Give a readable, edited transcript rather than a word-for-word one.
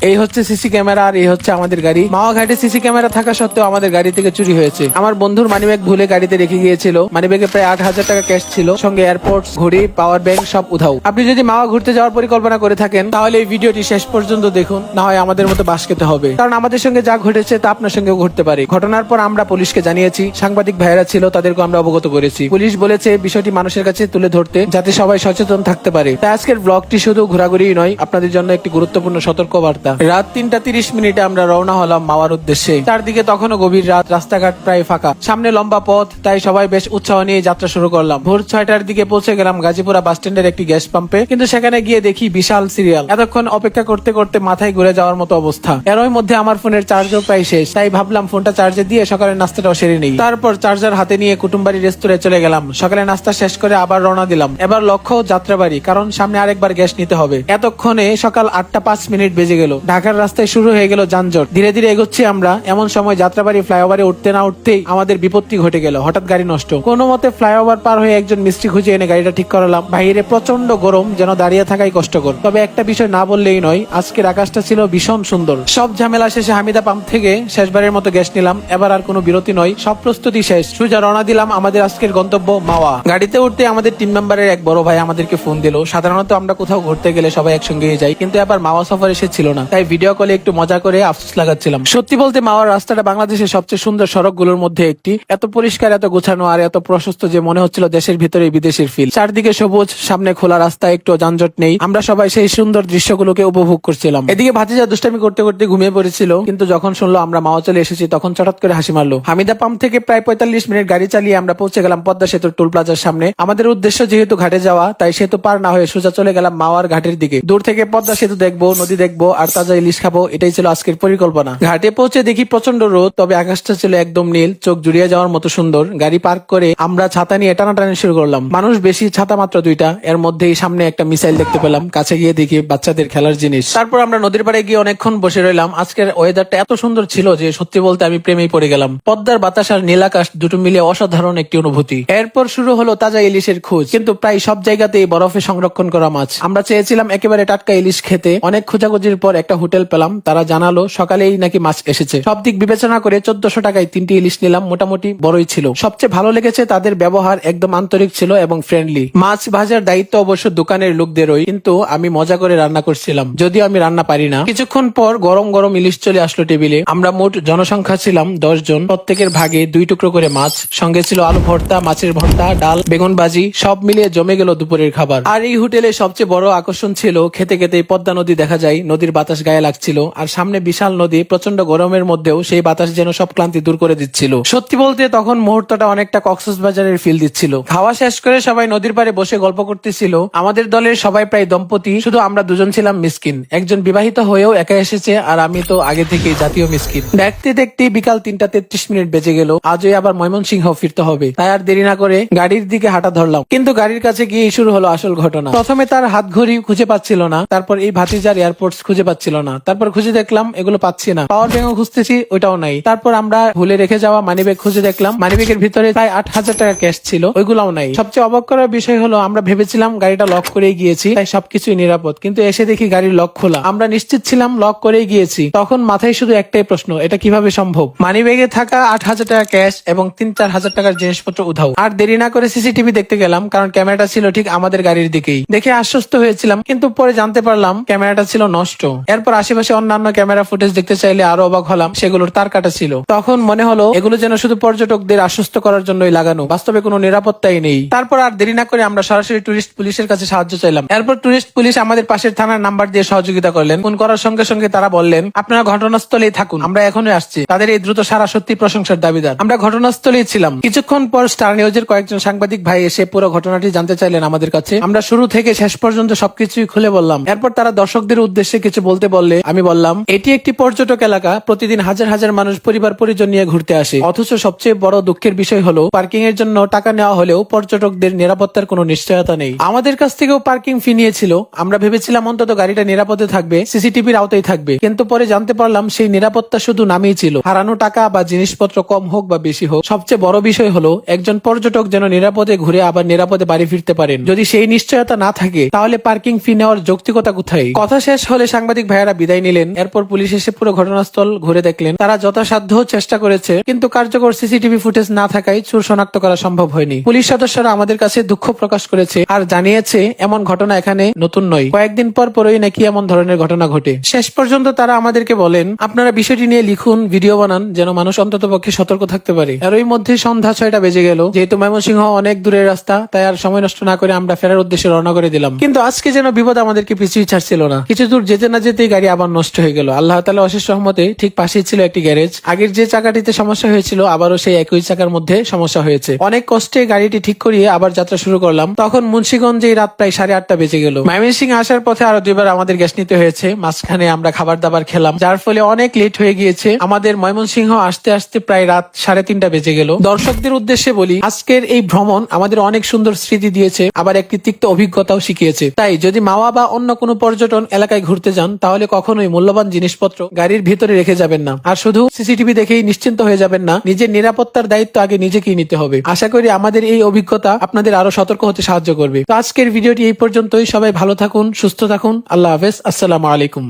এই হচ্ছে CC camera আর এই হচ্ছে আমাদের গাড়ি। মাওয়া ঘাটে সিসি ক্যামেরা থাকা সত্ত্বেও আমাদের গাড়ি থেকে চুরি হয়েছে। আমার বন্ধুর মানিব্যাগ ভুলে গাড়িতে রেখে গিয়েছিল। মানিব্যাগে প্রায় 8,000 টাকা ক্যাশ ছিল, সঙ্গে এয়ারপোর্ট, ঘড়ি, পাওয়ার ব্যাংক সব উধাও। আপনি যদি মাওয়া ঘুরতে যাওয়ার পরিকল্পনা করে থাকেন তাহলে এই ভিডিওটি শেষ পর্যন্ত দেখুন, না হয় আমাদের মতো বাস খেতে হবে। কারণ আমাদের সঙ্গে যা ঘটেছে তা আপনার সঙ্গেও ঘটতে পারে। ঘটনার পর আমরা পুলিশকে জানিয়েছি, সাংবাদিক ভাইয়েরা ছিল তাদেরকে আমরা অবগত করেছি। পুলিশ বলেছে বিষয়টি মানুষের কাছে তুলে ধরতে, যাতে সবাই সচেতন থাকতে পারে। তাই আজকের ব্লগটি শুধু ঘোরাঘুরি নয়, আপনাদের জন্য একটি গুরুত্বপূর্ণ সতর্ক বার্তা। রাত 3:30 আমরা রওনা হলাম মাওয়ার উদ্দেশ্যে। চারদিকে তখনও গভীর রাত, রাস্তাঘাট প্রায় ফাঁকা, সামনে লম্বা পথ, তাই সবাই বেশ উৎসাহ নিয়ে যাত্রা শুরু করলাম। ভোর 6টার দিকে পৌঁছে গেলাম গাজীপুরা বাস স্ট্যান্ডের একটি গ্যাস পাম্পে, কিন্তু সেখানে গিয়ে দেখি বিশাল সিরিয়াল। এতক্ষণ অপেক্ষা করতে করতে মাথায় ঘুরে যাওয়ার মতো অবস্থা। এরই মধ্যে আমার ফোনের চার্জও প্রায় শেষ, তাই ভাবলাম ফোনটা চার্জে দিয়ে সকালের নাস্তাটাও সেরে নেই। তারপর চার্জার হাতে নিয়ে কুটুমবাড়ি রেস্তোরাঁয় চলে গেলাম। সকালে নাস্তা শেষ করে আবার রওনা দিলাম। এবার লক্ষ্য যাত্রাবাড়ি, কারণ সামনে আরেকবার গ্যাস নিতে হবে। এতক্ষণে সকাল 8:05 বেজে গেল। ঢাকার রাস্তায় শুরু হয়ে গেল যানজট। ধীরে ধীরে এগোচ্ছি আমরা। এমন সময় যাত্রাবাড়ি ফ্লাইওভারে উঠতে না উঠতেই আমাদের বিপত্তি ঘটে গেল। হঠাৎ গাড়ি নষ্ট। কোনো মতে ফ্লাইওভার পার হয়ে একজন মিস্ত্রি খুঁজে এনে গাড়িটা ঠিক করালাম। বাইরে প্রচন্ড গরম, যেন দাঁড়িয়ে থাকাই কষ্টকর। তবে একটা বিষয় না বললেই নয়, আজকের আকাশটা ছিল ভীষণ সুন্দর। সব ঝামেলা শেষে হামিদা পাম্প থেকে শেষবারের মতো গ্যাস নিলাম। এবার আর কোনো বিরতি নয়, সব প্রস্তুতি শেষ। সোজা রওনা দিলাম আমাদের আজকের গন্তব্য মাওয়া। গাড়িতে উঠতে আমাদের টিম মেম্বারের এক বড় ভাই আমাদেরকে ফোন দিল। সাধারণত আমরা কোথাও ঘুরতে গেলে সবাই একসঙ্গে যাই, কিন্তু এবার মাওয়া সফর এসেছিল না, তাই ভিডিও কলে একটু মজা করে আফসোস লাগাচ্ছিলাম। সত্যি বলতে মাওয়ার রাস্তাটা বাংলাদেশের সবচেয়ে সুন্দর সড়কগুলোর মধ্যে একটি। এত পরিষ্কার, এত গোছানো আর এত প্রশস্ত যে মনে হচ্ছিল দেশের ভিতরে বিদেশের ফিল। চারদিকে সবুজ, সামনে খোলা রাস্তা, একটু যানজট নেই। আমরা সবাই সেই সুন্দর দৃশ্যগুলোকে উপভোগ করছিলাম। এদিকে ভাতিজা দুষ্টামি করতে করতে ঘুমিয়ে পড়েছিল, কিন্তু যখন শুনলো আমরা মাওয়া চলে এসেছি তখন চটাৎ করে হাসি মারলো। হামিদা পাম্প থেকে প্রায় 45 মিনিট গাড়ি চালিয়ে আমরা পৌঁছে গেলাম পদ্মা সেতুর টোল প্লাজার সামনে। আমাদের উদ্দেশ্য যেহেতু ঘাটে যাওয়া, তাই সেতু পার না হয়ে সোজা চলে গেলাম মাওয়ার ঘাটের দিকে। দূর থেকে পদ্মা সেতু দেখবো, নদী দেখবো আর তাজা ইলিশ খাবো, এটাই ছিল আজকের পরিকল্পনা। ঘাটে পৌঁছে দেখি প্রচন্ড রোদ, তবে আকাশটা ছিল একদম নীল, চোখ জুড়িয়ে যাওয়ার মতো সুন্দর। গাড়ি পার্ক করে আমরা ছাতা নিয়ে টানাটানি শুরু করলাম। মানুষ বেশি, ছাতা মাত্র 2টা। এর মধ্যেই সামনে একটা মিসাইল দেখতে পেলাম। কাছে গিয়ে দেখি বাচ্চাদের খেলার জিনিস। তারপর আমরা নদীর পাড়ে গিয়ে অনেকক্ষণ বসে রইলাম। আজকের ওয়েদারটা এত সুন্দর ছিল যে সত্যি বলতে আমি প্রেমেই পড়ে গেলাম। পদ্মার বাতাস আর নীল আকাশ দুটো মিলে অসাধারণ একটি অনুভূতি। এরপর শুরু হলো তাজা ইলিশের খোঁজ, কিন্তু প্রায় সব জায়গাতেই বরফে সংরক্ষণ করা মাছ। আমরা চেয়েছিলাম একেবারে টাটকা ইলিশ খেতে। অনেক খোঁজাখুঁজির পর একটা হোটেল পেলাম। তারা জানালো সকালেই নাকি মাছ এসেছে। সব দিক বিবেচনা করে 1400 টাকায় 3টি ইলিশ নিলাম। মোটামুটি বড়ই ছিল। সবচেয়ে ভালো লেগেছে তাদের ব্যবহার, একদম আন্তরিক ছিল এবং ফ্রেন্ডলি। মাছ ভাজার দায়িত্ব অবশ্য দোকানের লোকদেরই, কিন্তু আমি মজা করে রান্না করছিলাম, যদিও আমি রান্না পারি না। কিছুক্ষণ পর গরম গরম ইলিশ চলে আসলো টেবিলে। আমরা মোট জনসংখ্যা ছিলাম 10 জন। প্রত্যেকের ভাগে 2 টুকরো করে মাছ, সঙ্গে ছিল আলু ভর্তা, মাছের ভর্তা, ডাল, বেগুন ভাজি। সব মিলিয়ে জমে গেল দুপুরের খাবার। আর এই হোটেলে সবচেয়ে বড় আকর্ষণ ছিল খেতে খেতে পদ্মা নদী দেখা যায়। নদীর বাতাস গায়ে লাগছিল, আর সামনে বিশাল নদী। প্রচন্ড গরমের মধ্যেও সেই বাতাস যেন সব ক্লান্তি দূর করে দিচ্ছিল। সত্যি বলতে তখন মুহূর্তটা অনেকটা কক্সবাজারের ফিল দিচ্ছিল। খাওয়া শেষ করে সবাই নদীর পাড়ে বসে গল্প করতেছিল। আমাদের দলের সবাই প্রায় দম্পতি, শুধু আমরা দুজন ছিলাম মিসকিন। একজন বিবাহিত হয়েও একা এসেছে, আর আমি তো আগে থেকেই জাতীয় মিসকিন। দেখতে দেখতে বিকাল 3:33 বেজে গেল। আজই আবার ময়মনসিংহ ফিরতে হবে, তাই আর দেরি না করে গাড়ির দিকে হাঁটা ধরলাম। কিন্তু গাড়ির কাছে গিয়ে শুরু হলো আসল ঘটনা। প্রথমে তার হাত ঘড়ি খুঁজে পাচ্ছিল না, তারপর এই ভাতিজার এয়ারপোর্টস খুঁজে পাচ্ছিল না, তারপর খুঁজে দেখলাম এগুলো পাচ্ছি না। পাওয়ার ব্যাংকও খুঁজতেছি, ওইটাও নাই। তারপর আমরা ভুলে রেখে যাওয়া মানিব্যাগ খুঁজে দেখলাম, মানিব্যাগের ভিতরে প্রায় 8,000 টাকা ক্যাশ ছিল, ওইগুলাও নাই। সবচেয়ে অবাক করার বিষয় হলো আমরা ভেবেছিলাম গাড়িটা লক করেই গিয়েছি, তাই সবকিছুই নিরাপদ, কিন্তু এসে দেখি গাড়ির লক খোলা। আমরা নিশ্চিত ছিলাম লক করেই গিয়েছি। তখন মাথায় শুধু একটাই প্রশ্ন, এটা কিভাবে সম্ভব? মানিব্যাগে থাকা 8,000 টাকা ক্যাশ এবং 3-4 হাজার টাকার জিনিসপত্র উধাও। আর দেরি না করে সিসিটিভি দেখতে গেলাম, কারণ ক্যামেরাটা ছিল ঠিক আমাদের গাড়ির দিকেই। দেখে আশ্বস্ত হয়েছিলাম, কিন্তু পরে জানতে পারলাম ক্যামেরাটা ছিল নষ্ট। এরপর আশেপাশে অন্যান্য ক্যামেরা ফুটেজ দেখতে চাইলে আরো অবাক হলাম, সেগুলোর তার কাটা ছিল। তখন মনে হলো এগুলো যেন শুধু পর্যটকদের আশ্বস্ত করার জন্যই লাগানো, বাস্তবে কোনো নিরাপত্তাই নেই। তারপর আর দেরি না করে আমরা সরাসরি টুরিস্ট পুলিশের কাছে সাহায্য চাইলাম। এরপর টুরিস্ট পুলিশ আমাদের পাশের থানার নাম্বার দিয়ে সহযোগিতা করলেন। ফোন করার সঙ্গে সঙ্গে তারা বললেন, আপনারা ঘটনাস্থলেই থাকুন, আমরা এখনই আসছি। তাদের এই দ্রুত সারা সত্যি প্রশংসার দাবিদার। আমরা ঘটনাস্থলেই ছিলাম। কিছুক্ষণ পর স্টার নিউজের কয়েকজন সাংবাদিক ভাই এসে পুরো ঘটনাটি জানতে চাইলেন আমাদের কাছে। আমরা শুরু থেকে শেষ পর্যন্ত সবকিছুই খুলে বললাম। এরপর তারা দর্শকদের উদ্দেশ্যে কিছু বলতে বললে আমি বললাম, এটি একটি পর্যটক এলাকা, প্রতিদিন হাজার হাজার মানুষ পরিবার পরিজন নিয়ে ঘুরতে আসে। অথচ সবচেয়ে বড় দুঃখের বিষয় হলো পার্কিং এর জন্য টাকা নেওয়া হলেও পর্যটকদের নিরাপত্তার কোনো নিশ্চয়তা নেই। আমাদের কাছ থেকেও পার্কিং ফি নিয়েছিল। আমরা ভেবেছিলাম অন্তত গাড়িটা নিরাপদে থাকবে, সিসিটিভির আওতায় থাকবে, কিন্তু পরে জানতে পারলাম সেই নিরাপত্তা শুধু নামেই ছিল। হারানো টাকা বা জিনিসপত্র কম হোক বা বেশি হোক, সবচেয়ে বড় বিষয় হলো একজন পর্যটক যেন নিরাপদে ঘুরে আবার নিরাপদে বাড়ি ফিরতে পারেন। যদি সেই নিশ্চয়তা না থাকে তাহলে পার্কিং ফি নেওয়ার যৌক্তিকতা কোথায়? কথা শেষ হলে সাংবাদিক ভাইয়ারা বিদায় নিলেন। এরপর পুলিশ এসে পুরো ঘটনাস্থল ঘুরে দেখলেন। তারা যথাসাধ্য চেষ্টা করেছে, কিন্তু কার্যকর সিসিটিভি ফুটেজ না থাকায় চোর শনাক্ত করা সম্ভব হয়নি। পুলিশ সদস্যরা আমাদের কাছে দুঃখ প্রকাশ করেছে আর জানিয়েছে এমন ঘটনা এখানে নতুন নয়, কয়েকদিন পরই নাকি এমন ধরনের ঘটনা ঘটে। শেষ পর্যন্ত তারা আমাদেরকে বলেন, আপনারা বিষয়টি নিয়ে লিখুন, ভিডিও বানান, যেন মানুষ অন্তত পক্ষে সতর্ক থাকতে পারে। এরই মধ্যে সন্ধ্যা 6টা বেজে গেল। যেহেতু ময়মনসিংহ অনেক দূরের রাস্তা, তাই আর সময় নষ্ট না করে আমরা ফেরার উদ্দেশ্যে রওনা করে দিলাম। কিন্তু আজকে যেন বিপদ আমাদেরকে পিছুই ছাড়ছিল না। কিছু দূর যেতে না যেতেই গাড়ি আবার নষ্ট হয়ে গেল। আল্লাহ তাআলা অশেষ রহমতে ঠিক পাশেই ছিল একটি গ্যারেজ। আগের যে চাকাটিতে সমস্যা হয়েছিল আবারও সেই একই চাকার মধ্যে সমস্যা হয়েছে। অনেক কষ্টে গাড়িটি ঠিক করিয়ে আবার যাত্রা শুরু করলাম। তখন মুন্সিগঞ্জে রাত প্রায় 8:30 বেজে গেল। ময়মনসিংহ আসার পথে আরো 2বার আমাদের গ্যাস নিতে হয়েছে। মাঝখানে আমরা খাবার দাবার খেলাম, যার ফলে অনেক লেট হয়ে গিয়েছে। আমাদের ময়মনসিংহ আসতে আসতে প্রায় রাত 3:30 বেজে গেল। দর্শকদের উদ্দেশ্যে বলি, আজকের এই ভ্রমণ আমাদের অনেক সুন্দর স্মৃতি দিয়েছে, আবার একটি তিক্ত অভিজ্ঞতাও শিখিয়েছে। তাই যদি মাওয়া বা অন্য কোনো পর্যটন এলাকায় ঘুরতে যান, তাহলে কখনোই মূল্যবান জিনিসপত্র গাড়ির ভিতরে রেখে যাবেন না। আর শুধু সিসিটিভি দেখেই নিশ্চিন্ত হয়ে যাবেন না, নিজের নিরাপত্তার দায়িত্ব আগে নিজেকেই নিতে হবে। আশা করি আমাদের এই অভিজ্ঞতা আপনাদের আরো সতর্ক হতে সাহায্য করবে। তো আজকের ভিডিওটি এই পর্যন্তই। সবাই ভালো থাকুন, সুস্থ থাকুন। আল্লাহ হাফেজ। আসসালামু আলাইকুম।